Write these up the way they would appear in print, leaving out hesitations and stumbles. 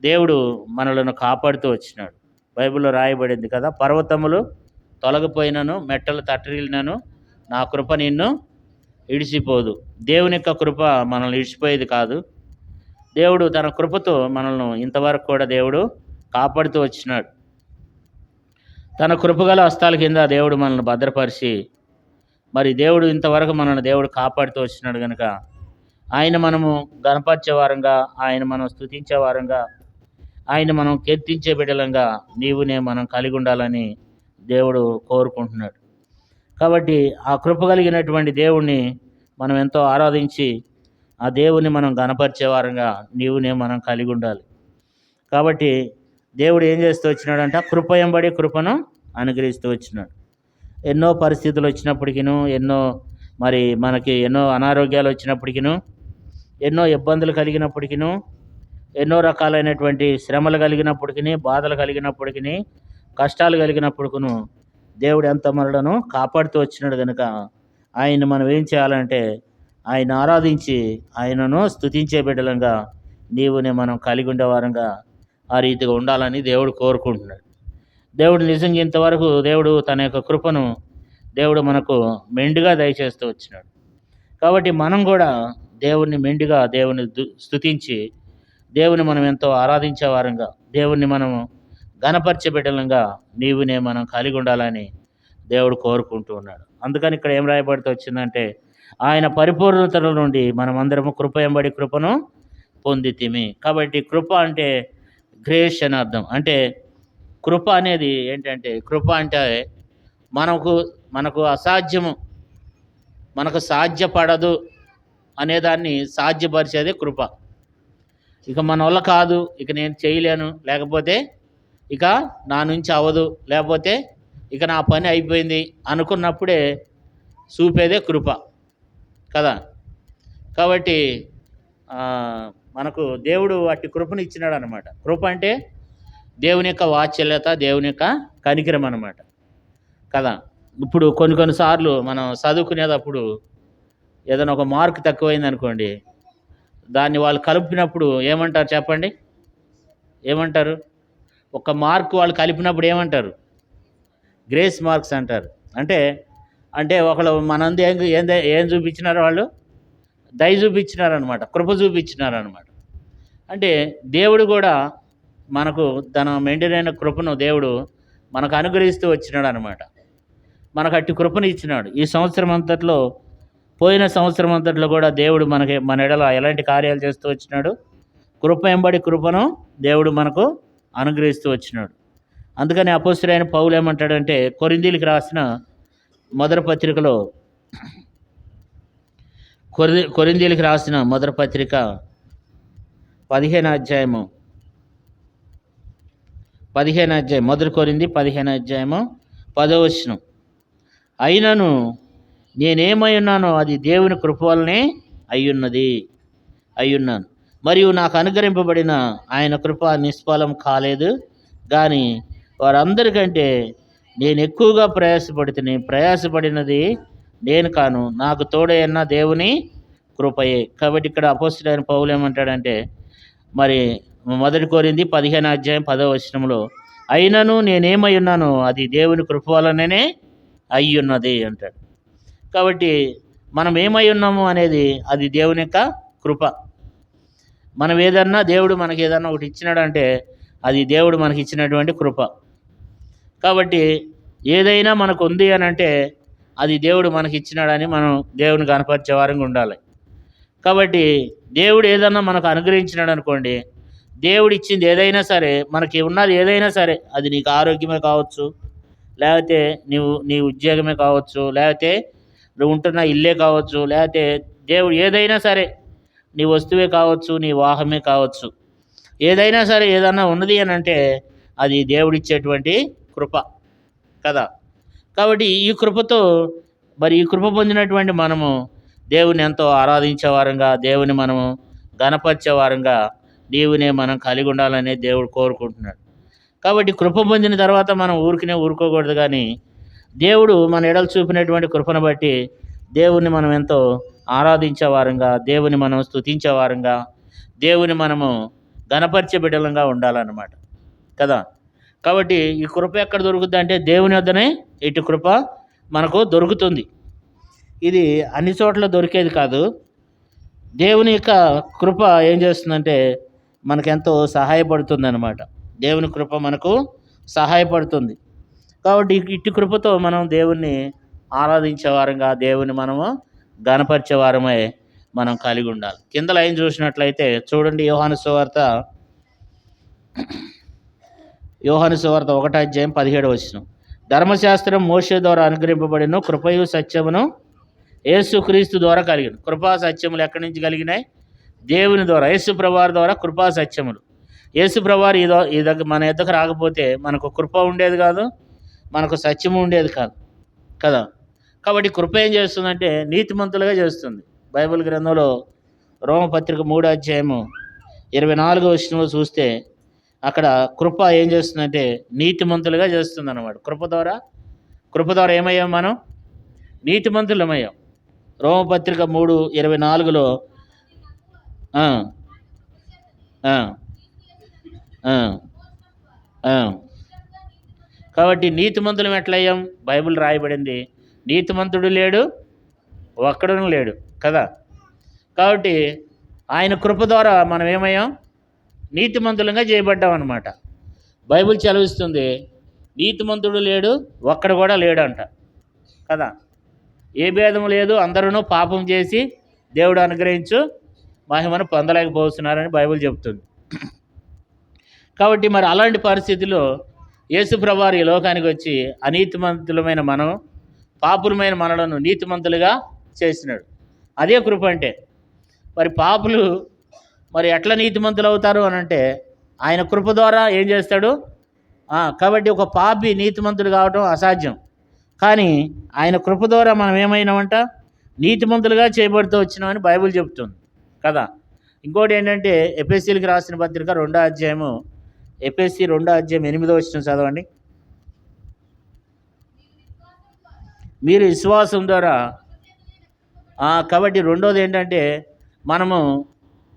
దేవుడు మనలను కాపాడుతూ వచ్చినాడు. బైబిల్లో రాయబడింది కదా, పర్వతములు తొలగిపోయినను మెట్టలు తట్టరిల్లినను నా కృప నిన్ను ఇడిసిపోదు. దేవుని యొక్క కృప మనల్ని ఇడిచిపోయేది కాదు. దేవుడు తన కృపతో మనల్ని ఇంతవరకు కూడా దేవుడు కాపాడుతూ వచ్చినాడు. తన కృపగల హస్తాల కింద దేవుడు మనల్ని భద్రపరిచి, మరి దేవుడు ఇంతవరకు మనల్ని దేవుడు కాపాడుతూ వచ్చినాడు కనుక ఆయన మనము గణపరిచే వారంగా, ఆయన మనం స్తుతించే వారంగా, ఆయన మనం కీర్తించే బిడ్డలంగా నీవునే మనం కలిగి ఉండాలని దేవుడు కోరుకుంటున్నాడు. కాబట్టి ఆ కృప కలిగినటువంటి దేవుణ్ణి మనం ఎంతో ఆరాధించి ఆ దేవుని మనం గణపరిచే వారంగా నీవునే మనం కలిగి ఉండాలి. కాబట్టి దేవుడు ఏం చేస్తూ వచ్చినాడంట, కృప ఎంబడి కృపను అనుగ్రహిస్తూ వచ్చినాడు. ఎన్నో పరిస్థితులు వచ్చినప్పటికీను, మనకి ఎన్నో అనారోగ్యాలు వచ్చినప్పటికీను, ఎన్నో ఇబ్బందులు కలిగినప్పటికీను, ఎన్నో రకాలైనటువంటి శ్రమలు కలిగినప్పటికీ, బాధలు కలిగినప్పటికీ, కష్టాలు కలిగినప్పటికీను దేవుడు ఎంత మనలను కాపాడుతూ వచ్చినాడు కనుక ఆయన మనం ఏం చేయాలంటే ఆయన ఆరాధించి ఆయనను స్తుతించే బిడ్డలంగా నీవునే మనం కలిగి ఉండేవారంగా ఆ రీతిగా ఉండాలని దేవుడు కోరుకుంటున్నాడు. దేవుడు నిజంగా ఇంతవరకు దేవుడు తన యొక్క కృపను దేవుడు మనకు మెండుగా దయచేస్తూ వచ్చినాడు. కాబట్టి మనం కూడా దేవుణ్ణి మెండుగా దేవుని స్తుతించి దేవుని మనం ఎంతో ఆరాధించే వారంగా, దేవుణ్ణి మనము ఘనపరిచే బిడ్డలంగా నీవునే మనం కలిగి ఉండాలని దేవుడు కోరుకుంటూ ఉన్నాడు. అందుకని ఇక్కడ ఏం రాయబడుతూ వచ్చిందంటే, ఆయన పరిపూర్ణతల నుండి మనమందరము కృప ఎంబడి కృపను పొందితిమి. కాబట్టి కృప అంటే గ్రేస్ అని అర్థం. అంటే కృప అనేది ఏంటంటే, కృప అంటే మనకు అసాధ్యము, మనకు సాధ్యపడదు అనేదాన్ని సాధ్యపరిచేది కృప. ఇక మన వల్ల కాదు, ఇక నేను చేయలేను, లేకపోతే ఇక నా నుంచి అవ్వదు, లేకపోతే ఇక నా పని అయిపోయింది అనుకున్నప్పుడే చూపేదే కృప కదా. కాబట్టి మనకు దేవుడు వాటి కృపను ఇచ్చినాడు అనమాట. కృప అంటే దేవుని యొక్క వాత్సల్యత, దేవుని యొక్క కనికరం అనమాట కదా. ఇప్పుడు కొన్నిసార్లు మనం చదువుకునేటప్పుడు ఏదైనా ఒక మార్క్ తక్కువైంది అనుకోండి, దాన్ని వాళ్ళు కలిపినప్పుడు ఏమంటారు చెప్పండి? ఏమంటారు? ఒక మార్క్ వాళ్ళు కలిపినప్పుడు ఏమంటారు? గ్రేస్ మార్క్స్ అంటారు. అంటే ఒకళ్ళు మనంది ఏం చూపించినారు? వాళ్ళు దయ చూపించినారనమాట, కృప చూపించినారనమాట. అంటే దేవుడు కూడా మనకు తన మెండునైన కృపను దేవుడు మనకు అనుగ్రహిస్తూ వచ్చినాడు అనమాట. మనకు అట్టి కృపను ఇచ్చినాడు. ఈ సంవత్సరం అంతట్లో, పోయిన సంవత్సరం అంతట్లో కూడా దేవుడు మన ఎడల ఎలాంటి కార్యాలు చేస్తూ వచ్చినాడు? కృప ఎంబడి కృపను దేవుడు మనకు అనుగ్రహిస్తూ వచ్చినాడు. అందుకని అపోస్తలుడైన పౌలు ఏమంటాడంటే, కొరింథీయులకు రాసిన మొదటి పత్రికలో, కొరింథీయులకు రాసిన మొదటి పత్రిక 15వ అధ్యాయము, మొదటి కొరింథీ 15వ అధ్యాయము 10వ వచనం, అయినను నేనేమై ఉన్నానో అది దేవుని కృప వల్లనే అయ్యున్నాను, మరియు నాకు అనుగ్రహింపబడిన ఆయన కృప నిష్ఫలం కాలేదు, కానీ వారందరికంటే నేను ఎక్కువగా ప్రయాసపడినది నేను కాను, నాకు తోడైన దేవుని కృపయే. కాబట్టి ఇక్కడ అపోస్తలుడైన పౌలు ఏమంటాడంటే, మరి మొదటి కొరింథీ 15వ అధ్యాయం 10వ వచనంలో, అయినను నేనేమై ఉన్నానో అది దేవుని కృప వలననే అయ్యున్నది అంటాడు. కాబట్టి మనం ఏమై ఉన్నాము అనేది అది దేవుని యొక్క కృప. మనం ఏదన్నా, దేవుడు మనకి ఏదన్నా ఒకటి ఇచ్చినాడంటే అది దేవుడు మనకి ఇచ్చినటువంటి కృప. కాబట్టి ఏదైనా మనకు ఉంది అని అంటే అది దేవుడు మనకి ఇచ్చినాడని మనం దేవుని కనపరిచే వారంగా ఉండాలి. కాబట్టి దేవుడు ఏదన్నా మనకు అనుగ్రహించినాడు అనుకోండి, దేవుడు ఇచ్చింది ఏదైనా సరే, మనకి ఉన్నది ఏదైనా సరే, అది నీకు ఆరోగ్యమే కావచ్చు, లేకపోతే నీ ఉద్యోగమే కావచ్చు, లేకపోతే నువ్వు ఉంటున్న ఇల్లే కావచ్చు, లేకపోతే దేవుడు ఏదైనా సరే, నీ వస్తువే కావచ్చు, నీ వాహనమే కావచ్చు, ఏదైనా సరే, ఏదన్నా ఉన్నది అని అంటే అది దేవుడిచ్చేటువంటి కృప కదా. కాబట్టి ఈ కృపతో, ఈ కృప పొందినటువంటి మనము దేవుని ఎంతో ఆరాధించే వారంగా, దేవుని మనము ఘనపరిచే వారంగా నీవునే మనం కలిగి ఉండాలనే దేవుడు కోరుకుంటున్నాడు. కాబట్టి కృప పొందిన తర్వాత మనం ఊరుకోకూడదు, కానీ దేవుడు మన ఎడలు చూపినటువంటి కృపను బట్టి దేవుని మనం ఎంతో ఆరాధించే వారంగా, దేవుని మనం స్తుతించే వారంగా, దేవుని మనము ఘనపరిచే బిడ్డలంగా ఉండాలన్నమాట కదా. కాబట్టి ఈ కృప ఎక్కడ దొరుకుతుంది అంటే దేవుని వద్దనే ఇటు కృప మనకు దొరుకుతుంది. ఇది అన్ని చోట్ల దొరికేది కాదు. దేవుని యొక్క కృప ఏం చేస్తుందంటే మనకెంతో సహాయపడుతుంది అన్నమాట. దేవుని కృప మనకు సహాయపడుతుంది. కాబట్టి ఇట్టి కృపతో మనం దేవుణ్ణి ఆరాధించే వారంగా, దేవుని మనము ఘనపరిచే వారమై మనం కలిగి ఉండాలి. కింద లైన్ చూసినట్లయితే చూడండి, యోహాను సువార్త 1:17. ధర్మశాస్త్రం మోషే ద్వారా అనుగ్రహింపబడిన కృపయు సత్యమును యేసుక్రీస్తు ద్వారా కలిగిన. కృపా సత్యములు ఎక్కడి నుంచి కలిగినాయి? దేవుని ద్వారా, యేసు ప్రభువారి ద్వారా కృపా సత్యములు. యేసు ప్రభువారు ఈ దగ్గర మన ఎద్దకు రాకపోతే మనకు కృప ఉండేది కాదు, మనకు సత్యము ఉండేది కాదు కదా. కాబట్టి కృప ఏం చేస్తుందంటే నీతిమంతులుగా చేస్తుంది. బైబిల్ గ్రంథంలో రోమపత్రిక 3:24 చూస్తే అక్కడ కృప ఏం చేస్తుందంటే నీతిమంతులుగా చేస్తుంది అన్నమాట. కృప ద్వారా ఏమయ్యాం? మనం నీతిమంతులమయ్యాం. రోమపత్రిక 3:24 కాబట్టి నీతిమంతులం ఎట్లయ్యాం? బైబిల్ రాయబడింది, నీతిమంతుడు లేడు, ఒక్కడును లేడు కదా. కాబట్టి ఆయన కృప ద్వారా మనం ఏమయ్యాం? నీతిమంతులంగా చేయబడ్డాం అన్నమాట. బైబిల్ చదివిస్తుంది, నీతిమంతుడు లేడు, ఒక్కడు కూడా లేడు అంట కదా. ఏ భేదం లేదు, అందరూ పాపం చేసి దేవుడు అనుగ్రహించు మహిమను పొందలేకపోతున్నారని బైబిల్ చెప్తుంది. కాబట్టి మరి అలాంటి పరిస్థితిలో యేసు ప్రభువారు ఈ లోకానికి వచ్చి అనీతిమంతులమైన మనం, పాపులమైన మనలను నీతిమంతులుగా చేసినాడు. అదే కృప అంటే. మరి పాపులు మరి ఎట్లా నీతిమంతులు అవుతారు అని అంటే ఆయన కృప ద్వారా ఏం చేస్తాడు? కాబట్టి ఒక పాపి నీతిమంతుడు కావడం అసాధ్యం. కానీ ఆయన కృప ద్వారా మనం ఏమైనామంట? నీతిమంతులుగా చేయబడుతూ వచ్చినామని బైబిల్ చెబుతుంది కదా. ఇంకోటి ఏంటంటే ఎఫెసీయులకు రాసిన పత్రిక 2వ ఎఫెసీ 2:8 చదవండి. మీరు విశ్వాసం ద్వారా కాబట్టి రెండోది ఏంటంటే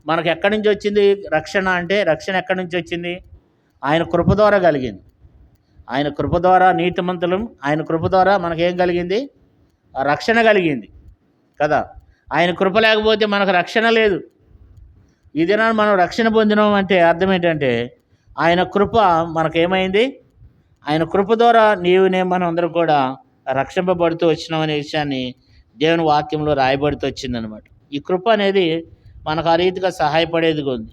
మనకు ఎక్కడి నుంచి వచ్చింది రక్షణ అంటే, రక్షణ ఎక్కడి నుంచి వచ్చింది? ఆయన కృప ద్వారా కలిగింది. ఆయన కృప ద్వారా నీతిమంతులం. ఆయన కృప ద్వారా మనకేం కలిగింది? రక్షణ కలిగింది కదా. ఆయన కృప లేకపోతే మనకు రక్షణ లేదు. ఈ దినాన్ని మనం రక్షణ పొందినాం అంటే అర్థం ఏంటంటే ఆయన కృప మనకేమైంది? ఆయన కృప ద్వారా మనం అందరం కూడా రక్షింపబడుతూ వచ్చినామనే విషయాన్ని దేవుని వాక్యంలో రాయబడుతూ వచ్చిందనమాట. ఈ కృప అనేది మనకు ఆ రీతిగా సహాయపడేదిగా ఉంది.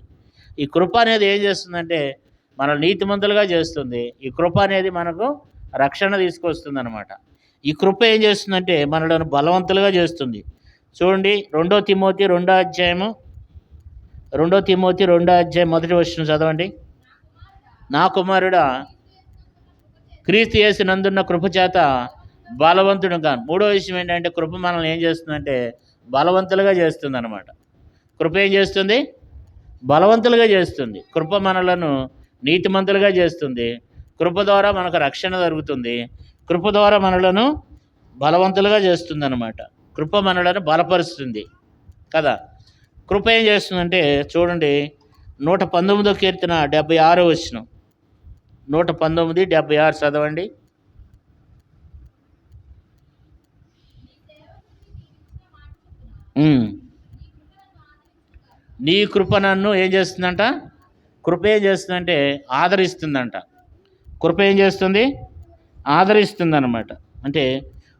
ఈ కృప అనేది ఏం చేస్తుందంటే మనల్ని నీతిమంతులుగా చేస్తుంది. ఈ కృప అనేది మనకు రక్షణ తీసుకొస్తుంది అనమాట. ఈ కృప ఏం చేస్తుందంటే మనలను బలవంతులుగా చేస్తుంది. చూడండి, 2 తిమోతి 2 మొదటి వచనం చదవండి. నా కుమారుడా, క్రీస్తు యేసునందున్న కృప చేత బలవంతుడు కాను. మూడో విషయం ఏంటంటే కృప మనల్ని ఏం చేస్తుందంటే బలవంతులుగా చేస్తుంది అనమాట. కృప ఏం చేస్తుంది? బలవంతులుగా చేస్తుంది. కృప మనలను నీతిమంతులుగా చేస్తుంది. కృప ద్వారా మనకు రక్షణ జరుగుతుంది. కృప ద్వారా మనలను బలవంతులుగా చేస్తుంది అనమాట. కృప మనలను బలపరుస్తుంది కదా. కృప ఏం చేస్తుందంటే చూడండి, 119వ కీర్తన 76వ వచనం. 119:76 చదవండి. నీ కృప నన్ను ఏం చేస్తుందంట? కృప ఏం చేస్తుందంటే ఆదరిస్తుందంట. కృప ఏం చేస్తుంది? ఆదరిస్తుంది అన్నమాట. అంటే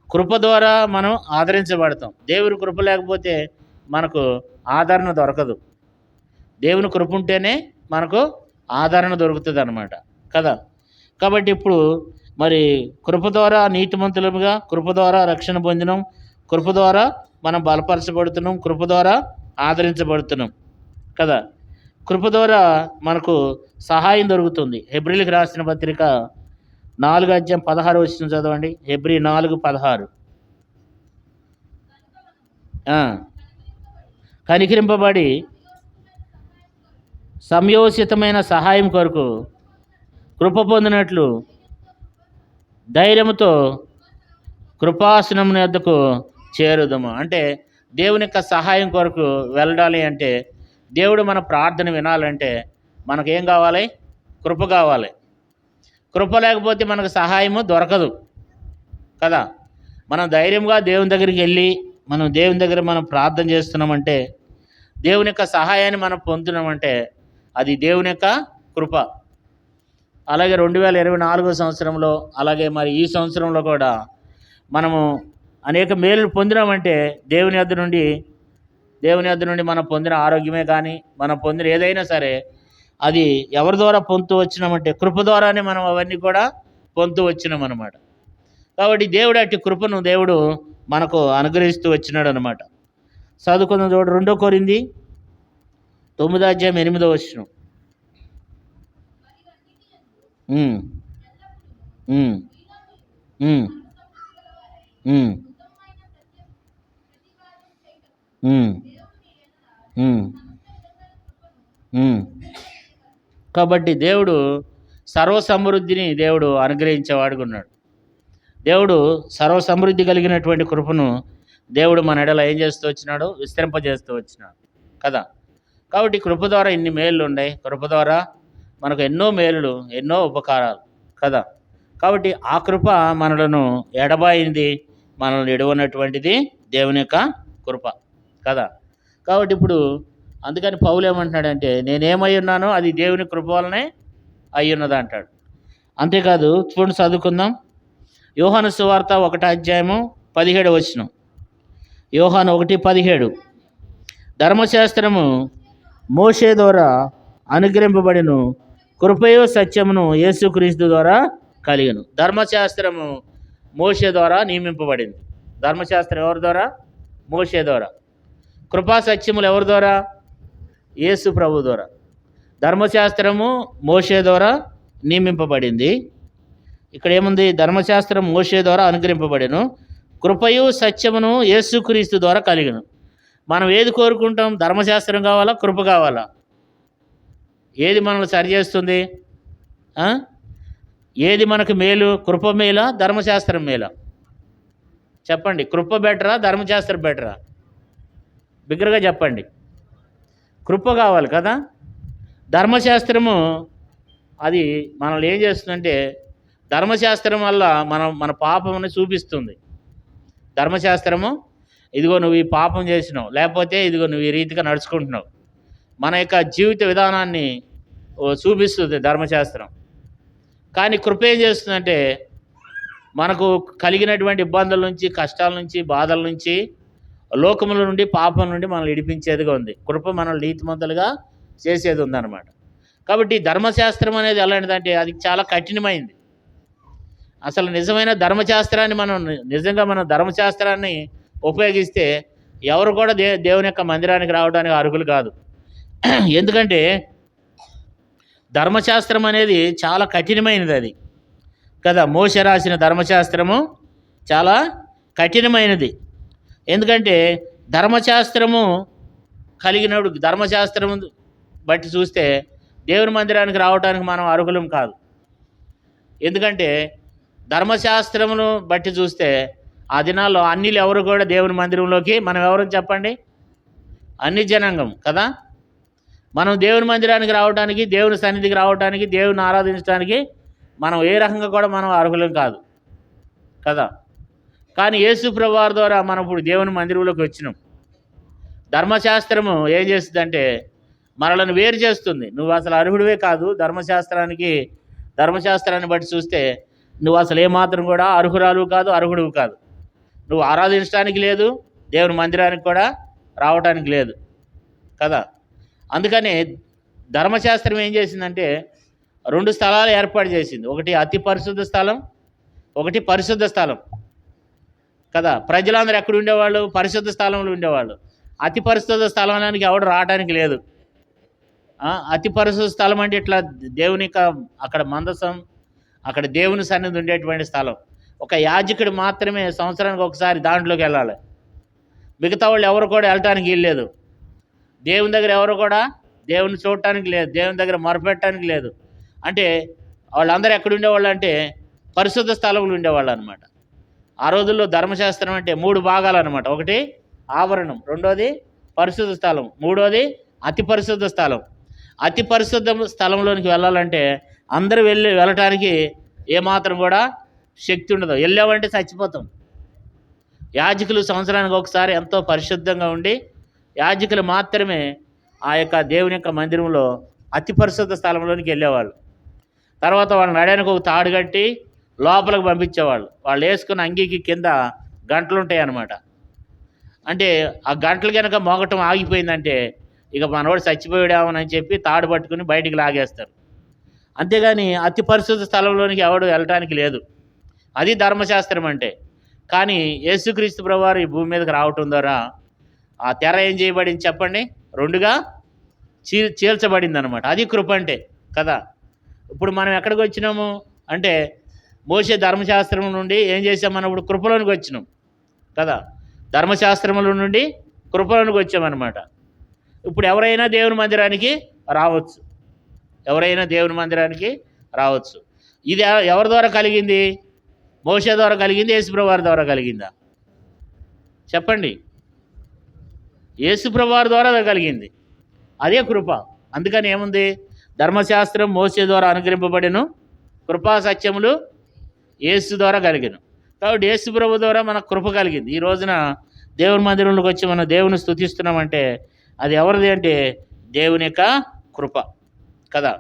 కృప ద్వారా మనం ఆదరించబడతాం. దేవుని కృప లేకపోతే మనకు ఆదరణ దొరకదు. దేవుని కృప ఉంటేనే మనకు ఆదరణ దొరుకుతుంది అన్నమాట కదా. కాబట్టి ఇప్పుడు మరి కృప ద్వారా నీతిమంతులుగా, కృప ద్వారా రక్షణ పొందినాం, కృప ద్వారా మనం బలపరచబడుతున్నాం, కృప ద్వారా ఆదరించబడుతున్నాం కదా. కృప ద్వారా మనకు సహాయం దొరుకుతుంది. హెబ్రీలకు రాసిన పత్రిక 4:16 చదవండి. హెబ్రీ 4:16. కనికరింపబడి సంయోచితమైన సహాయం కొరకు కృప పొందినట్లు ధైర్యంతో కృపాసనం వద్దకు చేరుదము. అంటే దేవుని యొక్క సహాయం కొరకు వెళ్ళాలి అంటే, దేవుడు మన ప్రార్థన వినాలంటే మనకేం కావాలి? కృప కావాలి. కృప లేకపోతే మనకు సహాయము దొరకదు కదా. మనం ధైర్యంగా దేవుని దగ్గరికి వెళ్ళి మనం దేవుని దగ్గర మనం ప్రార్థన చేస్తున్నామంటే, దేవుని యొక్క సహాయాన్ని మనం పొందుతున్నామంటే అది దేవుని యొక్క కృప. అలాగే 2024 సంవత్సరంలో, అలాగే మరి ఈ సంవత్సరంలో కూడా మనము అనేక మేలు పొందినామంటే దేవుని యొద్ద నుండి మనం పొందిన ఆరోగ్యమే కానీ, మనం పొందిన ఏదైనా సరే అది ఎవరి ద్వారా పొందుతూ వచ్చినామంటే కృప ద్వారానే మనం అవన్నీ కూడా పొందుతూ వచ్చినాం అన్నమాట. కాబట్టి దేవుడు అట్టి కృపను దేవుడు మనకు అనుగ్రహిస్తూ వచ్చినాడు అనమాట. చదువుకుందాం చూడు, 2 కొరింథీ 9:8. ఉమ్, ఉమ్, ఉమ్, ఉమ్, ఉమ్, ఉమ్, ఉమ్. కాబట్టి దేవుడు సర్వసమృద్ధిని దేవుడు అనుగ్రహించేవాడుగా ఉన్నాడు. దేవుడు సర్వసమృద్ధి కలిగినటువంటి కృపను దేవుడు మన ఎడల ఏం చేస్తూ వచ్చినాడు? విస్తరింపజేస్తూ వచ్చినాడు కదా. కాబట్టి కృప ద్వారా ఇన్ని మేళ్ళు ఉన్నాయి. కృప ద్వారా మనకు ఎన్నో మేలులు, ఎన్నో ఉపకారాలు కదా. కాబట్టి ఆ కృప మనలను ఎడబాయింది, మనల్ని ఎడవనటువంటిది దేవుని యొక్క కృప కదా. కాబట్టి ఇప్పుడు అందుకని పౌలు ఏమంటున్నాడంటే, నేనేమై ఉన్నానో అది దేవుని కృప వలనే అయ్యున్నది అంటాడు. అంతేకాదు చూడండి, చదువుకుందాం. యోహాను సువార్త 1:17. యోహాను 1:17. ధర్మశాస్త్రము మోషే ద్వారా అనుగ్రహింపబడిను, కృపయో సత్యమును యేసుక్రీస్తు ద్వారా కలిగను. ధర్మశాస్త్రము మోషే ద్వారా నియమింపబడింది. ధర్మశాస్త్రం ఎవరి ద్వారా? మోషే ద్వారా. కృపా సత్యములు ఎవరి ద్వారా? యేసు ప్రభు ద్వారా. ధర్మశాస్త్రము మోషే ద్వారా నియమింపబడింది. ఇక్కడ ఏముంది? ధర్మశాస్త్రం మోషే ద్వారా అనుగ్రహింపబడెను, కృపయు సత్యమును యేసుక్రీస్తు ద్వారా కలిగను. మనం ఏది కోరుకుంటాం? ధర్మశాస్త్రం కావాలా? కృప కావాలా? ఏది మనల్ని సరిచేస్తుంది? ఏది మనకు మేలు? కృప మేలా? ధర్మశాస్త్రం మేలా? చెప్పండి. కృప బెటరా? ధర్మశాస్త్రం బెటరా? బిగ్గరగా చెప్పండి. కృప కావాలి కదా. ధర్మశాస్త్రము అది మనల్ని ఏం చేస్తుందంటే, ధర్మశాస్త్రం వల్ల మన పాపముని చూపిస్తుంది. ధర్మశాస్త్రము ఇదిగో నువ్వు ఈ పాపం చేసినావు, లేకపోతే ఇదిగో నువ్వు ఈ రీతిగా నడుచుకుంటున్నావు, మన యొక్క జీవిత విధానాన్ని చూపిస్తుంది ధర్మశాస్త్రం. కానీ కృప ఏం చేస్తుందంటే, మనకు కలిగినటువంటి ఇబ్బందుల నుంచి, కష్టాల నుంచి, బాధల నుంచి, లోకముల నుండి, పాపం నుండి మనల్ని విడిపించేదిగా ఉంది. కృప మనల్ని నీతిమంతులుగా చేసేది ఉందన్నమాట. కాబట్టి ధర్మశాస్త్రం అనేది ఎలాంటిదంటే అది చాలా కఠినమైంది. అసలు నిజమైన ధర్మశాస్త్రాన్ని మనం ధర్మశాస్త్రాన్ని ఉపయోగిస్తే ఎవరు కూడా దేవుని యొక్క మందిరానికి రావడానికి అర్హులు కాదు. ఎందుకంటే ధర్మశాస్త్రం అనేది చాలా కఠినమైనది అది కదా. మోషే రాసిన ధర్మశాస్త్రము చాలా కఠినమైనది. ఎందుకంటే ధర్మశాస్త్రము ధర్మశాస్త్రము బట్టి చూస్తే దేవుని మందిరానికి రావడానికి మనం అర్హులం కాదు. ఎందుకంటే ధర్మశాస్త్రమును బట్టి చూస్తే ఆ దినాల్లో అన్యులు ఎవరు కూడా దేవుని మందిరంలోకి, మనం ఎవరు చెప్పండి? అన్ని జనాంగం కదా. మనం దేవుని మందిరానికి రావడానికి, దేవుని సన్నిధికి రావడానికి, దేవుని ఆరాధించడానికి మనం ఏ రకంగా కూడా మనం అర్హులం కాదు కదా. కానీ యేసు ప్రభువు వారి ద్వారా మనం ఇప్పుడు దేవుని మందిరంలోకి వచ్చినాం. ధర్మశాస్త్రము ఏం చేస్తుందంటే మనలను వేరు చేస్తుంది. నువ్వు అసలు అర్హుడివే కాదు ధర్మశాస్త్రాన్ని బట్టి చూస్తే నువ్వు అసలు ఏమాత్రం కూడా అర్హురాలు కాదు, అర్హుడివి కాదు. నువ్వు ఆరాధించడానికి లేదు, దేవుని మందిరానికి కూడా రావడానికి లేదు కదా. అందుకని ధర్మశాస్త్రం ఏం చేసిందంటే 2 స్థలాలు ఏర్పాటు చేసింది. ఒకటి అతి పరిశుద్ధ స్థలం, ఒకటి పరిశుద్ధ స్థలం కదా. ప్రజలందరూ ఎక్కడ ఉండేవాళ్ళు? పరిశుద్ధ స్థలంలో ఉండేవాళ్ళు. అతి పరిశుద్ధ స్థలానికి ఎవడు రావడానికి లేదు. అతి పరిశుద్ధ స్థలం అంటే ఇట్లా దేవుని అక్కడ మందసం, అక్కడ దేవుని సన్నిధి ఉండేటువంటి స్థలం. ఒక యాజకుడు మాత్రమే సంవత్సరానికి ఒకసారి దాంట్లోకి వెళ్ళాలి. మిగతా వాళ్ళు ఎవరు కూడా వెళ్ళటానికి వీల్లేదు. దేవుని దగ్గర ఎవరు కూడా దేవుని చూడటానికి లేదు, దేవుని దగ్గర మొరపెట్టడానికి లేదు. అంటే వాళ్ళందరూ ఎక్కడ ఉండేవాళ్ళు అంటే పరిశుద్ధ స్థలంలో ఉండేవాళ్ళు అనమాట. ఆ రోజుల్లో ధర్మశాస్త్రం అంటే 3 భాగాలు అనమాట. ఒకటి ఆవరణం, రెండోది పరిశుద్ధ స్థలం, మూడోది అతి పరిశుద్ధ స్థలం. అతి పరిశుద్ధ స్థలంలోనికి వెళ్ళాలంటే అందరూ వెళ్ళటానికి ఏమాత్రం కూడా శక్తి ఉండదు. వెళ్ళామంటే చచ్చిపోతాం. యాజకులు సంవత్సరానికి ఒకసారి ఎంతో పరిశుద్ధంగా ఉండి యాజకులు మాత్రమే ఆ యొక్క దేవుని యొక్క మందిరంలో అతి పరిశుద్ధ స్థలంలోనికి వెళ్ళేవాళ్ళు. తర్వాత వాళ్ళ నడడానికి ఒక తాడు కట్టి లోపలికి పంపించేవాళ్ళు. వాళ్ళు వేసుకున్న అంగీకి కింద గంటలు ఉంటాయి అన్నమాట. అంటే ఆ గంటలు కనుక మోగటం ఆగిపోయిందంటే ఇక మనవాడు చచ్చిపోయాడేమోనని చెప్పి తాడు పట్టుకుని బయటికి లాగేస్తారు. అంతేగాని అతి పరిశుద్ధ స్థలంలోనికి ఎవడు వెళ్ళటానికి లేదు. అది ధర్మశాస్త్రం అంటే. కానీ యేసుక్రీస్తు ప్రభువారు ఈ భూమి మీదకి రావటం ద్వారా ఆ తెర ఏం చేయబడింది చెప్పండి? రెండుగా చీల్చబడింది అనమాట. అది కృప అంటే కదా. ఇప్పుడు మనం ఎక్కడికి వచ్చినాము అంటే మోషే ధర్మశాస్త్రం నుండి ఏం చేసాం మనం? ఇప్పుడు కృపలోనికి వచ్చినాం కదా. ధర్మశాస్త్రముల నుండి కృపలోనికి వచ్చామన్నమాట. ఇప్పుడు ఎవరైనా దేవుని మందిరానికి రావచ్చు. ఎవరైనా దేవుని మందిరానికి రావచ్చు. ఇది ఎవరి ద్వారా కలిగింది? మోషే ద్వారా కలిగింది, యేసుప్రభువారి ద్వారా కలిగిందా? చెప్పండి. యేసుప్రభువారి ద్వారా కలిగింది. అదే కృప. అందుకని ఏముంది? ధర్మశాస్త్రం మోషే ద్వారా అనుగ్రహింపబడిను, కృపా సత్యములు యేసు ద్వారా కలిగిను. కాబట్టి యేసు ప్రభు ద్వారా మనకు కృప కలిగింది. ఈ రోజున దేవుని మందిరంలోకి వచ్చి మనం దేవుని స్తుతిస్తున్నామంటే అది ఎవరిది అంటే దేవుని యొక్క కృప కదా.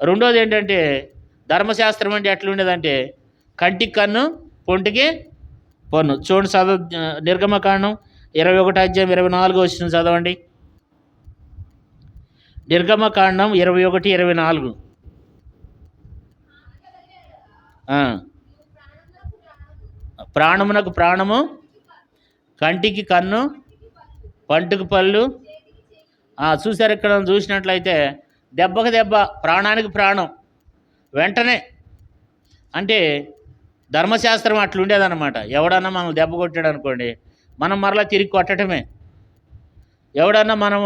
రెండోది ఏంటంటే ధర్మశాస్త్రం అంటే ఎట్లుండేదంటే కంటికి కన్ను, పొంటికి పన్ను. చూడండి, చదువు నిర్గమకాండం 21:24 చదవండి. నిర్గమకాండం 21:24. ప్రాణమునకు ప్రాణము, కంటికి కన్ను, పంటికి పళ్ళు. చూసారు, ఇక్కడ చూసినట్లయితే దెబ్బకి దెబ్బ, ప్రాణానికి ప్రాణం వెంటనే. అంటే ధర్మశాస్త్రం అట్లుండేదన్నమాట. ఎవడన్నా మనం దెబ్బ కొట్టాడు అనుకోండి, మనం మరలా తిరిగి కొట్టడమే. ఎవడన్నా మనం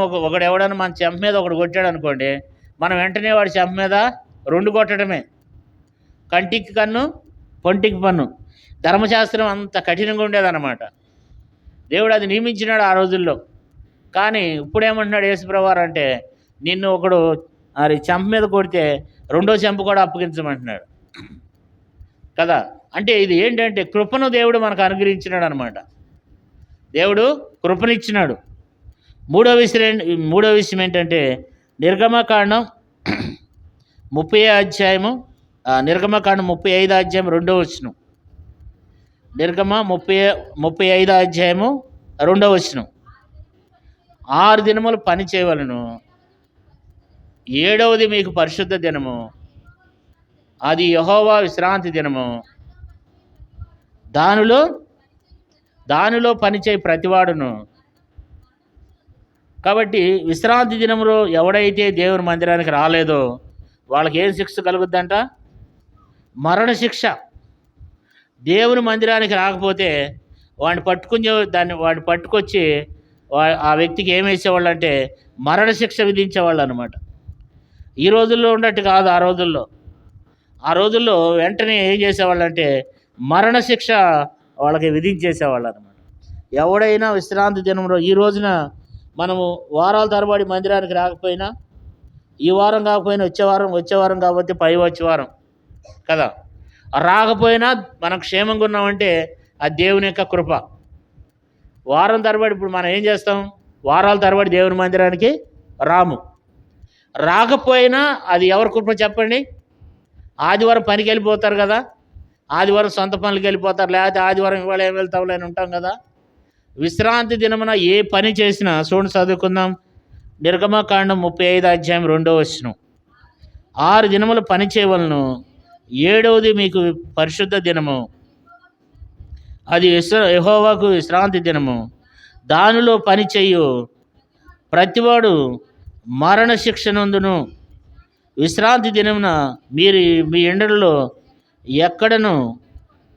ఎవడన్నా మన చెంప మీద ఒకడు కొట్టాడు అనుకోండి, మనం వెంటనే వాడి చెంప మీద 2 కొట్టడమే. కంటికి కన్ను, పొంటికి పన్ను. ధర్మశాస్త్రం అంత కఠినంగా ఉండేదన్నమాట. దేవుడు అది నియమించినాడు ఆ రోజుల్లో. కానీ ఇప్పుడేమంటున్నాడు యేసుప్రభువారు అంటే నిన్ను ఒకడు అది చెంప మీద కొడితే 2వ చెంప కూడా అప్పగించమంటున్నాడు కదా. అంటే ఇది ఏంటంటే కృపను దేవుడు మనకు అనుగ్రహించినాడు అనమాట. దేవుడు కృపనిచ్చినాడు. మూడో విషయం ఏంటంటే నిర్గమకాండం 35 2వ. నిర్గమ 35 2వ. 6 దినములు పని చేయవలను, 7వది మీకు పరిశుద్ధ దినము, అది యెహోవా విశ్రాంతి దినము. దానిలో పనిచేయి ప్రతివాడును. కాబట్టి విశ్రాంతి దినంలో ఎవడైతే దేవుని మందిరానికి రాలేదో వాళ్ళకి ఏం శిక్ష కలుగుద్దంట? మరణ శిక్ష. దేవుని మందిరానికి రాకపోతే వాడిని పట్టుకొచ్చి ఆ వ్యక్తికి ఏం వేసేవాళ్ళు అంటే మరణ శిక్ష విధించేవాళ్ళు అనమాట. ఈ రోజుల్లో ఉన్నట్టు కాదు. ఆ రోజుల్లో వెంటనే ఏం చేసేవాళ్ళు అంటే మరణ శిక్ష వాళ్ళకి విధించేసేవాళ్ళు అనమాట. ఎవడైనా విశ్రాంతి దినంలో, ఈ రోజున మనము వారాల తరబడి మందిరానికి రాకపోయినా, ఈ వారం కాకపోయినా వచ్చే వారం కాకపోతే వచ్చే వారం కదా, రాకపోయినా మనం క్షేమంగా ఉన్నామంటే అది దేవుని యొక్క కృప. వారం తరబడి ఇప్పుడు మనం ఏం చేస్తాం? వారాల తరబడి దేవుని మందిరానికి రాకపోయినా అది ఎవరి కృప చెప్పండి? ఆదివారం పనికి వెళ్ళిపోతారు కదా, ఆదివారం సొంత పనులకు వెళ్ళిపోతారు, లేకపోతే ఆదివారం ఇవాళ ఏం వెళ్తాంలే అని ఉంటాం కదా. విశ్రాంతి దినమున ఏ పని చేసినా చూడండి, చదువుకుందాం. నిర్గమకాండం 35 2వ. 6 దినములు పని చేయవలను, 7వది మీకు పరిశుద్ధ దినము, అది యెహోవాకు విశ్రాంతి దినము. దానిలో పని చేయు ప్రతివాడు మరణ శిక్ష నందును. విశ్రాంతి దినమున మీరు మీ ఎండలలో ఎక్కడను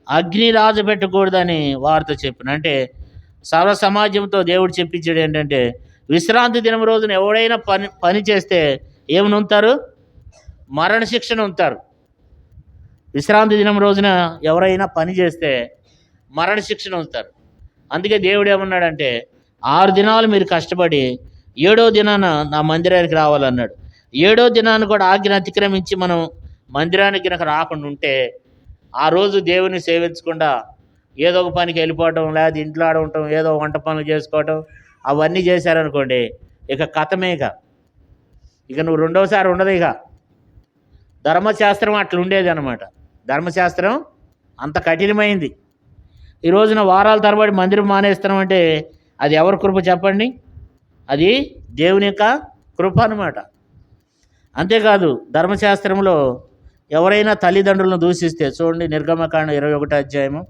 అగ్ని రాజపెట్టకూడదని వారితో చెప్పిన. అంటే సర్వ సమాజంతో దేవుడు చెప్పించాడు ఏంటంటే విశ్రాంతి దినం రోజున ఎవడైనా పని చేస్తే ఏమని ఉంటారు? మరణ శిక్షను ఉంటారు. విశ్రాంతి దినం రోజున ఎవరైనా పని చేస్తే మరణ శిక్షను ఉంటారు. అందుకే దేవుడు ఏమన్నాడంటే 6 దినాలు మీరు కష్టపడి 7వ దినాన నా మందిరానికి రావాలన్నాడు. ఏడో దినాన్ని కూడా ఆజ్ఞను అతిక్రమించి మనం మందిరానికి కనుక రాకుండా ఉంటే ఆ రోజు దేవుని సేవించకుండా ఏదో ఒక పనికి వెళ్ళిపోవటం, లేదా ఇంట్లో ఆడ ఉండటం, ఏదో వంట పనులు చేసుకోవటం, అవన్నీ చేశారనుకోండి, ఇక కథమే. ఇక నువ్వు రెండవసారి ఉండదు. ఇక ధర్మశాస్త్రం అట్లా ఉండేది అనమాట. ధర్మశాస్త్రం అంత కఠినమైంది. ఈ రోజున వారాల తరబడి మందిరం మానేస్తున్నాం అంటే అది ఎవరి కృప చెప్పండి? అది దేవుని యొక్క కృప అనమాట. అంతేకాదు ధర్మశాస్త్రంలో ఎవరైనా తల్లిదండ్రులను దూషిస్తే చూడండి, నిర్గమకాండం 21 అధ్యాయము,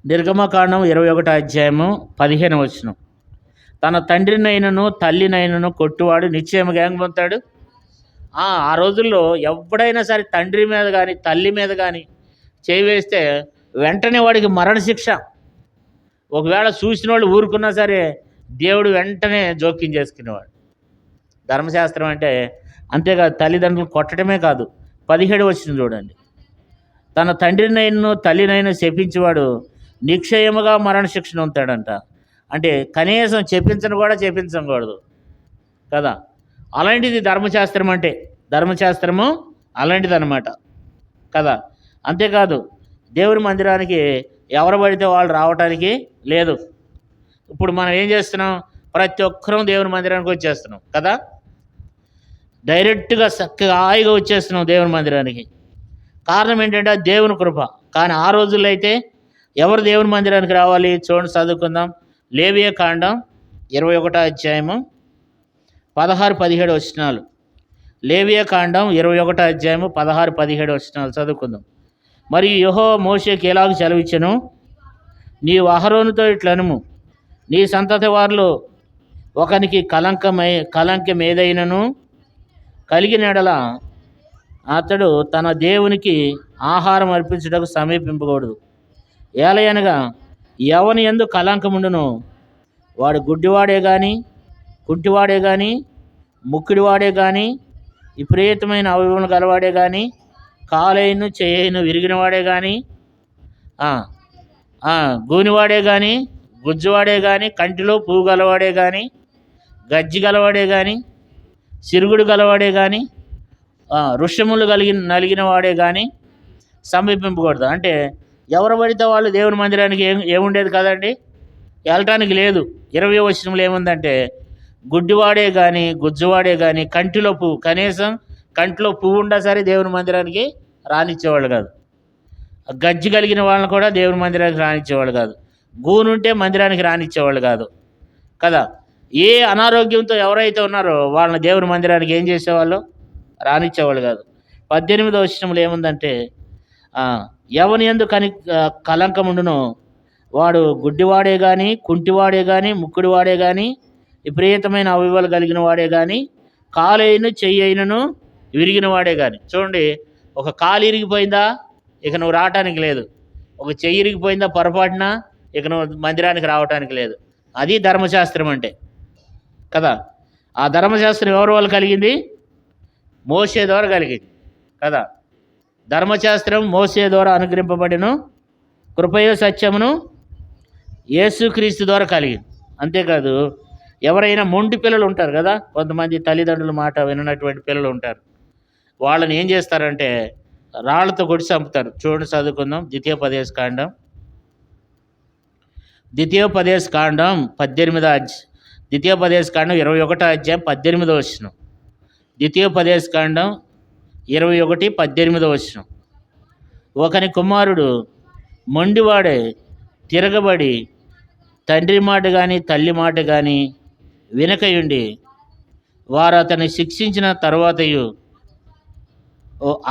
నిర్గమకాండం 21 అధ్యాయము 15 వచనం. తన తండ్రినైనను తల్లినైనను కొట్టువాడు నిశ్చయముగా ఏం పొందుతాడు? ఆ రోజుల్లో ఎవడైనా సరే తండ్రి మీద కానీ తల్లి మీద కానీ చేయి వేస్తే వెంటనే వాడికి మరణశిక్ష. ఒకవేళ చూసిన వాళ్ళు ఊరుకున్నా సరే దేవుడు వెంటనే జోక్యం చేసుకునేవాడు. ధర్మశాస్త్రం అంటే అంతేకాదు, తల్లిదండ్రులు కొట్టడమే కాదు. 17 వచనం చూడండి. తన తండ్రినైనను తల్లినైనా శపించేవాడు నిశ్చయముగా మరణశిక్షణ ఉంటాడంట. అంటే కనీసం చెప్పించను కూడా చెప్పించకూడదు కదా. అలాంటిది ధర్మశాస్త్రం అంటే. ధర్మశాస్త్రము అలాంటిది అనమాట కదా. అంతేకాదు దేవుని మందిరానికి ఎవరు పడితే వాళ్ళు రావటానికి లేదు. ఇప్పుడు మనం ఏం చేస్తున్నాం? ప్రతి ఒక్కరూ దేవుని మందిరానికి వచ్చేస్తున్నాం కదా. డైరెక్ట్గా చక్కగా హాయిగా వచ్చేస్తున్నాం దేవుని మందిరానికి. కారణం ఏంటంటే దేవుని కృప. కానీ ఆ రోజుల్లో అయితే ఎవరు దేవుని మందిరానికి రావాలి? చూడండి, చదువుకుందాం. లేవియ కాండం 21 అధ్యాయము 16-17 వచనాలు. లేవియ కాండం 21 అధ్యాయము 16-17 వచనాలు చదువుకుందాం. మరియు యెహోవా మోషేకి ఎలాగ సెలవిచ్చెను, నీవు అహరోనుతో ఇట్లనుము, నీ సంతతి వారిలో ఒకనికి కలంకం ఏదైనను కలిగిన ఎడల అతడు తన దేవునికి ఆహారం అర్పించుటకు సమీపింపకూడదు. ఏలయనగా ఎవని యందు కలంకముండును వాడు గుడ్డివాడే కానీ, కుంటివాడే కానీ, ముక్కిడివాడే కానీ, విపరీతమైన అవయవములు గలవాడే కానీ, కాలైను చేయను విరిగినవాడే కానీ, గూనివాడే కానీ, గుజ్జువాడే కానీ, కంటిలో పువ్వు గలవాడే కానీ, గజ్జి గలవాడే కానీ, సిరుగుడు గలవాడే కానీ, వృషములు నలిగిన వాడే కానీ సమీపింపకూడదు. అంటే ఎవరు పడితే వాళ్ళు దేవుని మందిరానికి ఏముండేది కదండి, వెళ్ళటానికి లేదు. 20వ వచనంలో ఏముందంటే, గుడ్డివాడే కానీ, గుజ్జువాడే కానీ, కంటిలో పువ్వు, కనీసం కంటిలో పువ్వు ఉండా సరే దేవుని మందిరానికి రానిచ్చేవాళ్ళు కాదు. గజ్జి కలిగిన వాళ్ళని కూడా దేవుని మందిరానికి రానిచ్చేవాళ్ళు కాదు. గూనుంటే మందిరానికి రానిచ్చేవాళ్ళు కాదు కదా. ఏ అనారోగ్యంతో ఎవరైతే ఉన్నారో వాళ్ళని దేవుని మందిరానికి ఏం చేసేవాళ్ళు? రానిచ్చేవాళ్ళు కాదు. 18వ వచనంలో ఏముందంటే, ఎవని యందు కలంకముండునో వాడు గుడ్డివాడే కానీ, కుంటివాడే కానీ, ముక్కుడివాడే కానీ, విపరీతమైన అవయవాలు కలిగిన వాడే కానీ, కాలైను చెయ్యైనను విరిగిన వాడే కానీ. చూడండి, ఒక కాలు ఇరిగిపోయిందా ఇక నువ్వు రావటానికి లేదు. ఒక చెయ్యి ఇరిగిపోయిందా పొరపాటున ఇక నువ్వు మందిరానికి రావటానికి లేదు. అది ధర్మశాస్త్రం అంటే కదా. ఆ ధర్మశాస్త్రం ఎవరి వల్ల కలిగింది? మోషే ద్వారా కలిగింది కదా. ధర్మశాస్త్రం మోషే ద్వారా అనుగ్రహింపబడిన కృపయో సత్యమును యేసుక్రీస్తు ద్వారా కలిగింది. అంతేకాదు ఎవరైనా మొండి పిల్లలు ఉంటారు కదా, కొంతమంది తల్లిదండ్రుల మాట విననటువంటి పిల్లలు ఉంటారు. వాళ్ళని ఏం చేస్తారంటే రాళ్లతో కొట్టి చంపుతారు. చూడండి, చదువుకుందాం. ద్వితీయోపదేశ కాండం 21 అధ్యాయం 18 వచనం. ద్వితీయోపదేశ కాండం 21:18 వచనం. ఒకని కుమారుడు మొండివాడే తిరగబడి తండ్రి మాట కానీ తల్లి మాట కానీ వినకయుండి వారు అతన్ని శిక్షించిన తర్వాతయు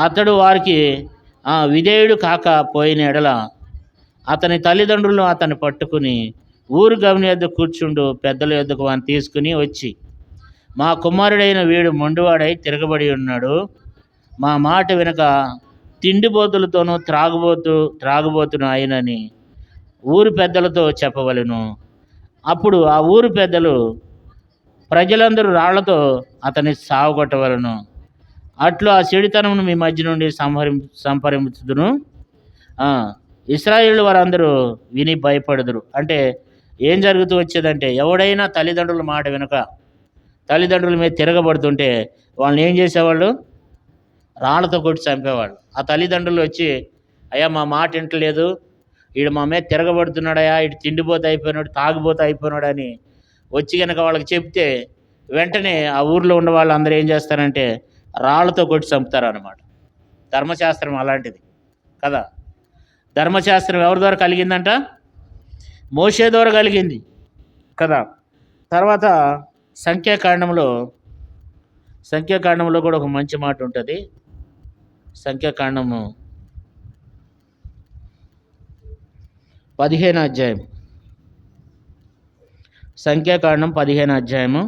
అతడు వారికి విధేయుడు కాకపోయిన ఎడల అతని తల్లిదండ్రులు అతన్ని పట్టుకుని ఊరు గమని యొద్ద కూర్చుండు పెద్దల యొద్దకు వాడిని తీసుకుని వచ్చి, మా కుమారుడైన వీడు మొండివాడై తిరగబడి ఉన్నాడు, మా మాట వెనుక తిండిబోతులతోనూ త్రాగుబోతును అయినని ఊరు పెద్దలతో చెప్పవలెను. అప్పుడు ఆ ఊరు పెద్దలు ప్రజలందరూ రాళ్లతో అతన్ని సావగొట్టవలను. అట్లు ఆ చెడుతనమును మీ మధ్య నుండి సంహరించుదును. ఇశ్రాయేలు వారందరూ విని భయపడుదురు. అంటే ఏం జరుగుతూ వచ్చేదంటే, ఎవడైనా తల్లిదండ్రుల మాట వెనుక తల్లిదండ్రుల మీద తిరగబడుతుంటే వాళ్ళని ఏం చేసేవాళ్ళు? రాళ్ళతో కొట్టి చంపేవాళ్ళు. ఆ తల్లిదండ్రులు వచ్చి, అయ్యా మా మాట వింటలేదు, ఈడు మా మీద తిరగబడుతున్నాడయా, ఇటు తిండిపోతే అయిపోయినాడు, తాగిపోతే అయిపోయినాడు అని వచ్చి కనుక వాళ్ళకి చెప్తే వెంటనే ఆ ఊర్లో ఉన్న వాళ్ళు అందరూ ఏం చేస్తారంటే రాళ్ళతో కొట్టి చంపుతారన్నమాట. ధర్మశాస్త్రం అలాంటిది కదా. ధర్మశాస్త్రం ఎవరి ద్వారా కలిగిందంట? మోషే ద్వారా కలిగింది కదా. తర్వాత సంఖ్యాకాండంలో కూడా ఒక మంచి మాట ఉంటుంది. సంఖ్యాకాండము 15 అధ్యాయం. సంఖ్యాకాండం 15 అధ్యాయము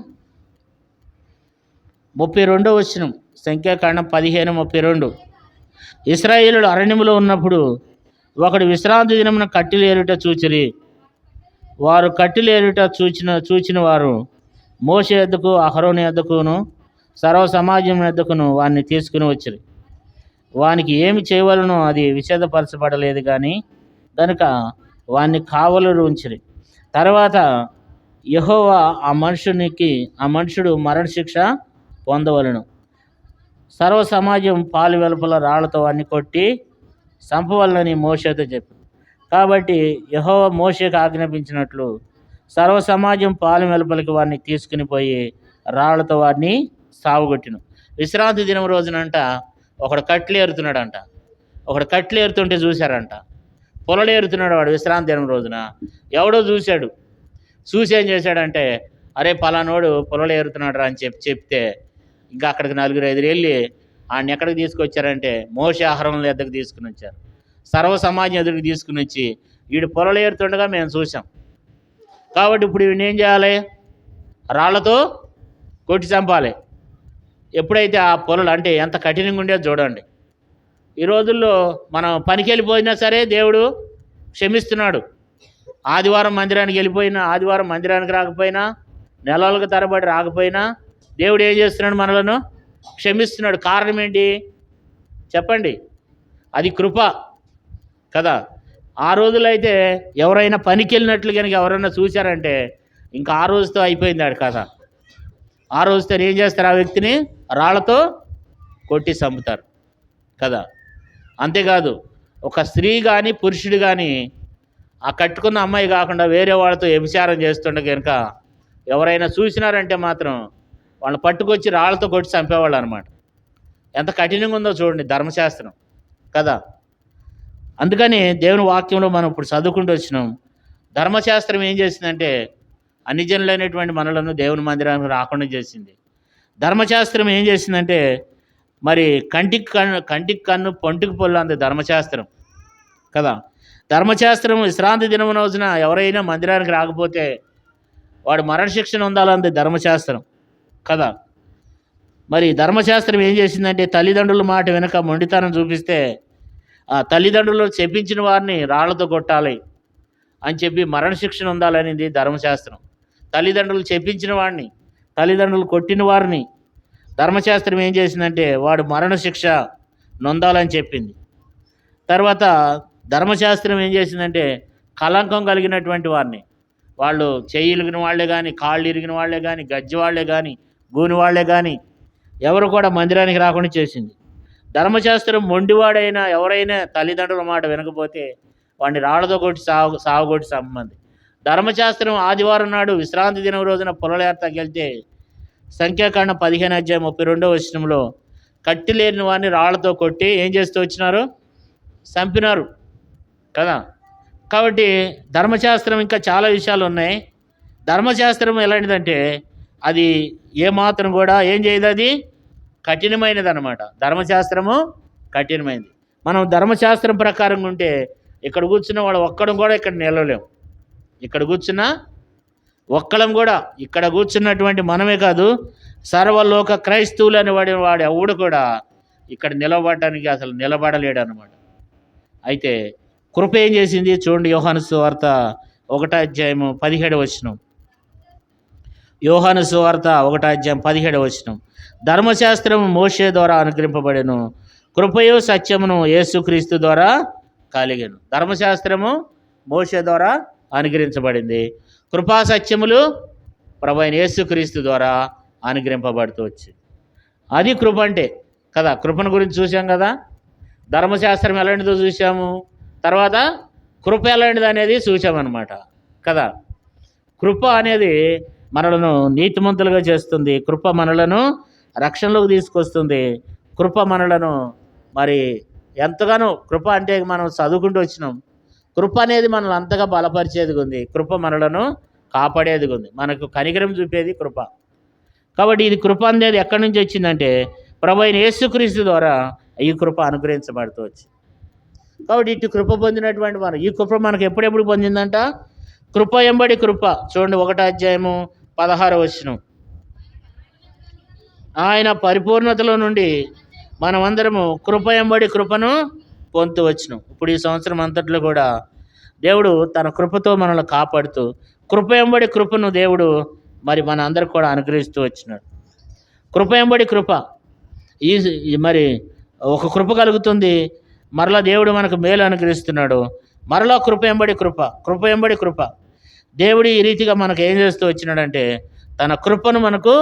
32 వచనం. సంఖ్యాకాండం 15:32. ఇశ్రాయేలుడు అరణ్యములో ఉన్నప్పుడు ఒకడు విశ్రాంతి దినమున కట్టెలేరుట చూచిరి. వారు కట్టెలేరుట చూచిన వారు మోషే యొద్దకు, అహరోను యొద్దకును, సర్వ సమాజం యొద్దకును వారిని తీసుకుని వచ్చిరి. వానికి ఏమి చేయవలనో అది విషదపరచబడలేదు కానీ కనుక వారిని కావలు ఉంచిరి. తర్వాత యెహోవా ఆ మనుషుడు మరణశిక్ష పొందవలను, సర్వ సమాజం పాలు వెలుపల రాళ్లతో వారిని కొట్టి చంపవలనని మోషేతో చెప్పి. కాబట్టి యెహోవా మోషేకు ఆజ్ఞాపించినట్లు సర్వ సమాజం పాలు వెలుపలికి వారిని తీసుకుని పోయి రాళ్లతో వారిని సావుగొట్టిను. విశ్రాంతి దినం రోజునంట ఒకడు కట్లేరుతున్నాడంట. ఒకడు కట్లేరుతుంటే చూశారంట. పొలలేరుతున్నాడు వాడు విశ్రాంతి దినం రోజున. ఎవడో చూశాడు. చూసి ఏం చేశాడంటే, అరే పలానోడు పొలలేరుతున్నాడు రా అని చెప్తే ఇంకా అక్కడికి 4-5 వెళ్ళి ఆయన ఎక్కడికి తీసుకొచ్చారంటే మోషే అహరోనుల ఎద్దకు తీసుకుని వచ్చారు. సర్వ సమాజం ఎదురుకు తీసుకుని వచ్చి వీడు పొలలేరుతుండగా మేము చూసాం, కాబట్టి ఇప్పుడు వీడిని ఏం చేయాలి? రాళ్లతో కొట్టి చంపాలి. ఎప్పుడైతే ఆ పొలలు అంటే ఎంత కఠినంగా ఉండేది చూడండి. ఈ రోజుల్లో మనం పనికి వెళ్ళిపోయినా సరే దేవుడు క్షమిస్తున్నాడు. ఆదివారం మందిరానికి వెళ్ళిపోయినా, ఆదివారం మందిరానికి రాకపోయినా, నెలలకు తరబడి రాకపోయినా దేవుడు ఏం చేస్తున్నాడు? మనలను క్షమిస్తున్నాడు. కారణం ఏంటి చెప్పండి? అది కృప కదా. ఆ రోజుల్లో అయితే ఎవరైనా పనికి వెళ్ళినట్లు కనుక ఎవరైనా చూశారంటే ఇంకా ఆ రోజుతో అయిపోయింది ఆడు కథ. ఆ రోజుతో ఏం చేస్తారు? ఆ వ్యక్తిని రాళ్లతో కొట్టి చంపుతారు కదా. అంతేకాదు ఒక స్త్రీ కానీ పురుషుడు కానీ ఆ కట్టుకున్న అమ్మాయి కాకుండా వేరే వాళ్ళతో వ్యభిచారం చేస్తుండే కనుక ఎవరైనా చూసినారంటే మాత్రం వాళ్ళని పట్టుకొచ్చి రాళ్లతో కొట్టి చంపేవాళ్ళు అనమాట. ఎంత కఠినంగా ఉందో చూడండి ధర్మశాస్త్రం కదా. అందుకని దేవుని వాక్యంలో మనం ఇప్పుడు చదువుకుంటూ వచ్చినాం. ధర్మశాస్త్రం ఏం చేసిందంటే అన్ని జనులైనటువంటి మనలను దేవుని మందిరానికి రాకుండా చేసింది. ధర్మశాస్త్రం ఏం చేసిందంటే మరి కంటికి కన్ను పొంటికి పొల్లు అంది ధర్మశాస్త్రం కదా. ధర్మశాస్త్రం విశ్రాంతి దినం రోజున ఎవరైనా మందిరానికి రాకపోతే వాడు మరణశిక్షణ ఉండాలంది ధర్మశాస్త్రం కదా. మరి ధర్మశాస్త్రం ఏం చేసిందంటే తల్లిదండ్రుల మాట వెనుక మొండితనం చూపిస్తే ఆ తల్లిదండ్రులు చెప్పించిన వారిని రాళ్లతో కొట్టాలి అని చెప్పి మరణశిక్షణ ఉండాలనేది ధర్మశాస్త్రం. తల్లిదండ్రులు చెప్పించిన వాడిని, తల్లిదండ్రులు కొట్టిన వారిని ధర్మశాస్త్రం ఏం చేసిందంటే వాడు మరణశిక్ష నొందాలని చెప్పింది. తర్వాత ధర్మశాస్త్రం ఏం చేసిందంటే కళంకం కలిగినటువంటి వారిని, వాళ్ళు చెయ్యి ఇరిగిన వాళ్ళే కానీ, కాళ్ళు ఇరిగిన వాళ్ళే కానీ, గజ్జి వాళ్ళే కానీ, గూని వాళ్ళే కానీ ఎవరు కూడా మందిరానికి రాకుండా చేసింది. ధర్మశాస్త్రం మొండివాడైనా ఎవరైనా తల్లిదండ్రుల మాట వినకపోతే వాడిని రాళ్లతో కొట్టి సాగుకొట్టి చంపమంది. ధర్మశాస్త్రం ఆదివారం నాడు విశ్రాంతి దినం రోజున పొలలేర్తకి వెళ్తే సంఖ్యాకాండం 15 అధ్యాయం 32వ వచనంలో కట్టెలేని వాడిని రాళ్లతో కొట్టి ఏం చేస్తూ వచ్చినారు? చంపినారు కదా. కాబట్టి ధర్మశాస్త్రం ఇంకా చాలా విషయాలు ఉన్నాయి. ధర్మశాస్త్రం ఎలాంటిదంటే అది ఏమాత్రం కూడా ఏం చేయదు, అది కఠినమైనది అనమాట. ధర్మశాస్త్రము కఠినమైనది. మనం ధర్మశాస్త్రం ప్రకారంగా ఉంటే ఇక్కడ కూర్చున్న వాడు ఒక్కడం కూడా ఇక్కడ నిలవలేము. ఇక్కడ కూర్చున్న ఒక్కడం కూడా, ఇక్కడ కూర్చున్నటువంటి మనమే కాదు సర్వలోక క్రైస్తవులు అని వాడు ఎవడు కూడా ఇక్కడ నిలబడటానికి అసలు నిలబడలేడు అనమాట. అయితే కృప ఏం చేసింది చూడండి. యోహాను సువార్త 1వ అధ్యాయము 17వ వచనం. యోహాను సువార్త 1వ అధ్యాయం 17వ వచనం. ధర్మశాస్త్రము మోషే ద్వారా అనుగ్రహింపబడెను, కృపయు సత్యమును యేసుక్రీస్తు ద్వారా కలిగెను. ధర్మశాస్త్రము మోషే ద్వారా అనుగ్రహించబడింది, కృపా సత్యములు ప్రభువైన యేసుక్రీస్తు ద్వారా అనుగ్రహింపబడుతూ వచ్చింది. అది కృప అంటే కదా. కృపను గురించి చూసాం కదా. ధర్మశాస్త్రం ఎలాంటిదో చూసాము, తర్వాత కృప ఎలాంటిది అనేది చూసామన్నమాట కదా. కృప అనేది మనలను నీతిమంతులుగా చేస్తుంది. కృప మనలను రక్షణలోకి తీసుకొస్తుంది. కృప మనలను మరి ఎంతగానో, కృప అంటే మనం చదువుకుంటూ వచ్చినాం. కృప అనేది మనల్ని అంతగా బలపరిచేది ఉంది. కృప మనలను కాపాడేది ఉంది. మనకు కనికరం చూపేది కృప. కాబట్టి ఇది కృప అనేది ఎక్కడి నుంచి వచ్చిందంటే ప్రభు అయిన యేసుక్రీస్తు ద్వారా ఈ కృప అనుగ్రహించబడుతూ వచ్చింది. కాబట్టి ఇటు కృప పొందినటువంటి మనం, ఈ కృప మనకు ఎప్పుడెప్పుడు పొందిందంట? కృప ఎంబడి కృప. చూడండి 1వ అధ్యాయము 16వ వచనం. ఆయన పరిపూర్ణతలో నుండి మనమందరము కృప ఎంబడి కృపను పొందుతూ వచ్చినాం. ఇప్పుడు ఈ సంవత్సరం అంతట్లో కూడా దేవుడు తన కృపతో మనల్ని కాపాడుతూ కృప ఎంబడి కృపను దేవుడు మరి మన అందరికి కూడా అనుగ్రహిస్తూ వచ్చినాడు. కృప ఎంబడి కృప. మరి ఒక కృప కలుగుతుంది, మరలా దేవుడు మనకు మేలు అనుగ్రహిస్తున్నాడు. మరలా కృప ఎంబడి కృప, కృప ఎంబడి కృప. దేవుడు ఈ రీతిగా మనకు ఏం చేస్తూ వచ్చినాడంటే తన కృపను మనకు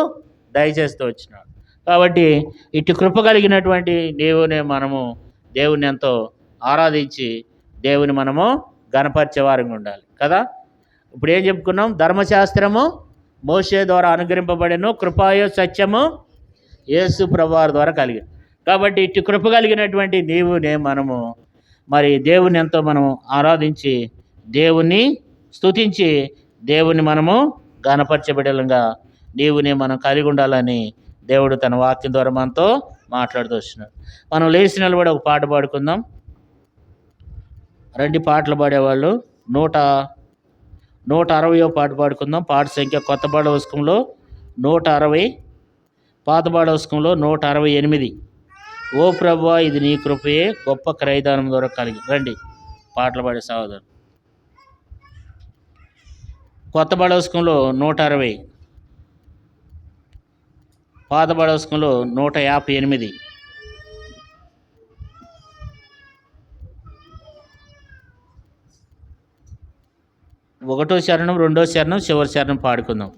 దయచేస్తూ వచ్చినాడు. కాబట్టి ఇటు కృప కలిగినటువంటి మనము దేవుని ఎంతో ఆరాధించి దేవుని మనము గణపరిచే వారంగా ఉండాలి కదా. ఇప్పుడు ఏం చెప్పుకున్నాం? ధర్మశాస్త్రము మోషే ద్వారా అనుగ్రహింపబడెను, కృపాయో సత్యము యేసు ప్రభువారి ద్వారా కలిగి. కాబట్టి ఇటు కృప కలిగినటువంటి మనము మరి దేవుని ఎంతో మనం ఆరాధించి దేవుని స్తుతించి దేవుని మనము గణపరచబడేలాగా మనం కలిగి ఉండాలని దేవుడు తన వాక్యం ద్వారా మనతో మాట్లాడుతూ వస్తున్నాడు. మనం లేచి నిలబడి ఒక పాట పాడుకుందాం. రండి పాటలు పాడేవాళ్ళు. 160వ పాట పాడుకుందాం. పాట సంఖ్య కొత్త పాఠ్యపుస్తకంలో 160, పాత పాఠ్యపుస్తకంలో 168. ఓ ప్రభువా ఇది నీ కృపయే గొప్ప క్రయదానం ద్వారా కలిగి. రండి పాటలు పాడే సహోదరు. కొత్త పాఠ్యపుస్తకంలో 160, పాత పాఠ్యపుస్తకంలో 158. 1వ చరణం, 2వ చరణం, చివరి చరణం పాడుకుందాం.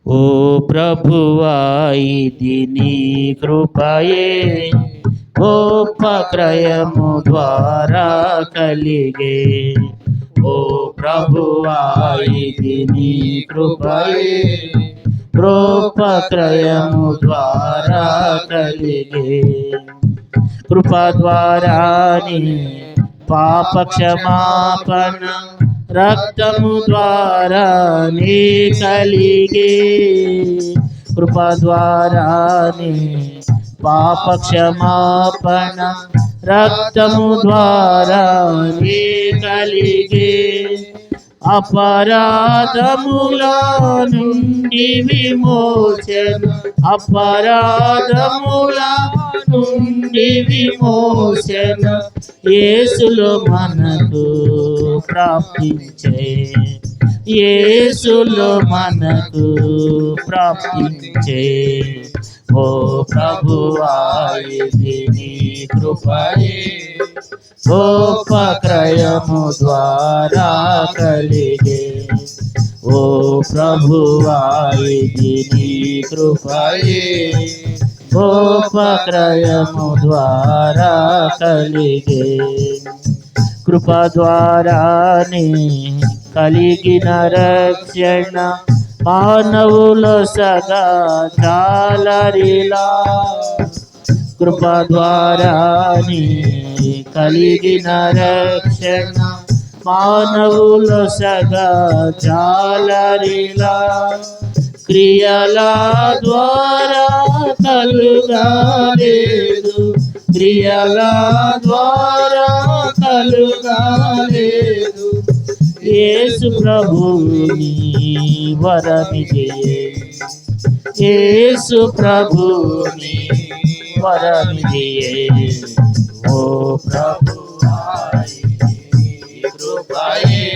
ఓ ప్రభువా ఇది నీ కృపయే గొప్ప క్రయము ద్వారా కలిగే. ఓ ప్రభువా ఇది నీ కృపయే గొప్ప క్రయము ద్వారా కలిగే. కృప ద్వారానే పాప క్షమాపణ రక్తము ద్వారా నీ కలిగే. కృప ద్వారానే పాప క్షమాపణ రక్తము ద్వారా నీ కలిగే. అపరాధముల నుండి విమోచన, అపరాధముల నుండి విమోచన యేసులో మనకు ప్రాప్తించే. యేసులో మనకు ప్రాప్తించే. ఓ ప్రభువా ఇది నీ కృపయే గొప్ప క్రయము ద్వారా కలిగే. ఓ ప్రభువా ఇది నీ కృపయే గొప్ప క్రయము ద్వారా కలిగే. కృప ద్వారానే కలిగిన రక్షణ మానవుల సదా చాలరిలా. కృప ద్వారానే కలిగిన రక్షణ మానవుల సదా చాలరిలా. క్రియల ద్వారా కలుగలేదు, క్రియల ద్వారా కలుగలేదు. యేసు ప్రభుని వరమిదే, యేసు ప్రభుని వరమిదే. ఓ ప్రభువా కృపయే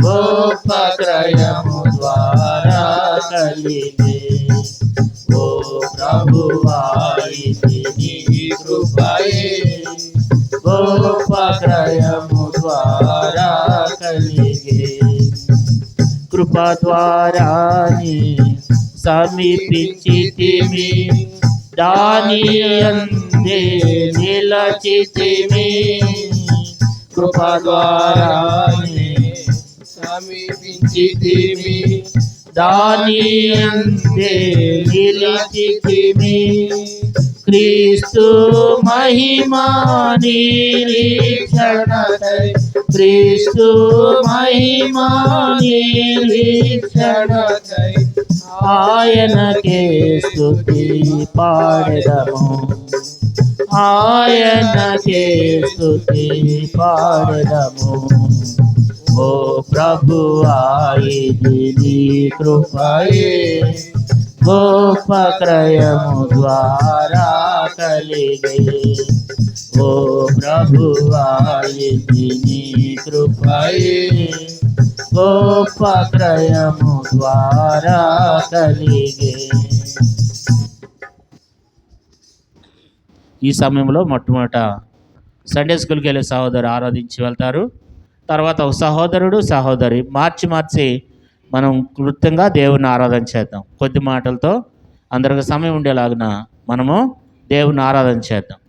గొప్ప క్రయము ద్వారా కలిగే. ఓ ప్రభువా గొప్ప క్రయము ద్వారా కలిగే. కృప ద్వారాని సమీపించితిమి, దాని అందే నిలచితిమి. కృప ద్వారాని సమీపించితిమి, దాని అందే నిలచితిమి. క్రీస్తు మహిమా నిరీక్షణకై, క్రీస్తు మహిమా నిరీక్షణకై ఆయనకే స్తుతి పాడెదము, ఆయనకే స్తుతి పాడెదము. ఓ ప్రభువా ఇది నీ కృపయే, గొప్ప క్రయము ద్వారా కలిగే. ఓ ప్రభువా ఇది నీ కృపయే, గొప్ప క్రయము ద్వారా కలిగే. ఈ సమయంలో మొట్టమొదట సండే స్కూల్కి వెళ్ళే సహోదరు ఆరాధించి వెళ్తారు. తర్వాత ఒక సహోదరుడు సహోదరి మార్చి మనం కృత్యంగా దేవుని ఆరాధన చేద్దాం. కొద్ది మాటలతో అందరికి సమయం ఉండేలాగిన మనము దేవుని ఆరాధన చేద్దాం.